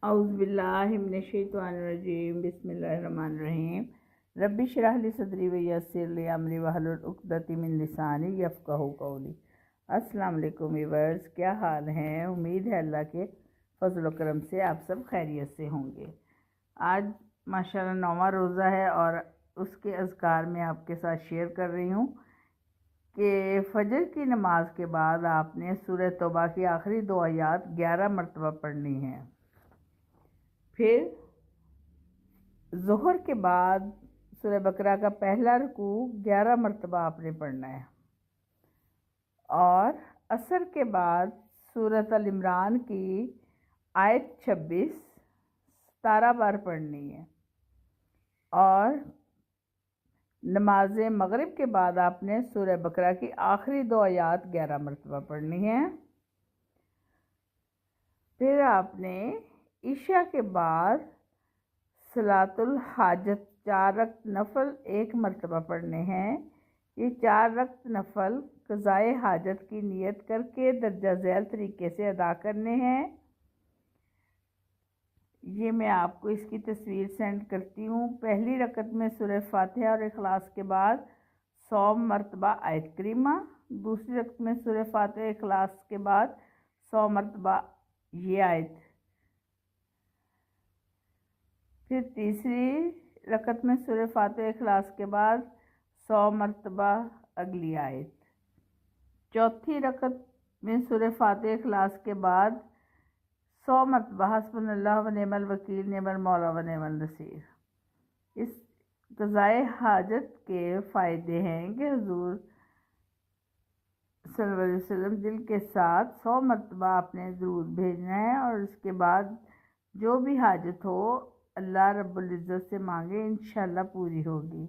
اعوذ باللہ من الشیطان الرجیم بسم اللہ الرحمن الرحیم رب اشرح لی صدری ویسر لی امری واحلل عقدۃ من لسانی یفقہوا قولی۔ السلام علیکم ویورز، کیا حال ہیں؟ امید ہے اللہ کے فضل و کرم سے آپ سب خیریت سے ہوں گے۔ آج ماشاءاللہ 9واں روزہ ہے اور اس کے اذکار میں آپ کے ساتھ شیئر کر رہی ہوں کہ فجر کی نماز کے بعد آپ نے سورہ توبہ کی آخری 2 آیات 11 مرتبہ پڑھنی ہیں۔ پھر ظہر کے بعد سورہ بقرہ کا پہلا رکوع 11 مرتبہ آپ نے پڑھنا ہے، اور عصر کے بعد سورۃ ال عمران کی آیت 26 17 بار پڑھنی ہے، اور نماز مغرب کے بعد آپ نے سورہ بقرہ کی آخری 2 آیات 11 مرتبہ پڑھنی ہے۔ پھر آپ نے عشاء کے بعد صلاۃ الحاجت 4 رکعت نفل 1 مرتبہ پڑھنے ہیں۔ یہ 4 رکعت نفل قضائے حاجت کی نیت کر کے درجہ ذیل طریقے سے ادا کرنے ہیں۔ یہ میں آپ کو اس کی تصویر سینڈ کرتی ہوں۔ پہلی رکعت میں سورہ فاتحہ اور اخلاص کے بعد 100 مرتبہ آیت کریمہ، دوسری رکعت میں سورہ فاتحہ اخلاص کے بعد 100 مرتبہ یہ آیت، پھر تیسری رکعت میں سورہ فاتحہ اخلاص کے بعد 100 مرتبہ اگلی آیت، چوتھی رکعت میں سورہ فاتحہ اخلاص کے بعد 100 مرتبہ حسبنا اللہ و نعم الوکیل نعم المولا و نعم النصیر۔ اس قضائے حاجت کے فائدے ہیں کہ حضور صلی اللہ علیہ وسلم دل کے ساتھ 100 مرتبہ آپ نے درود بھیجنا ہے، اور اس کے بعد جو بھی حاجت ہو اللہ رب العزت سے مانگے، انشاءاللہ پوری ہوگی۔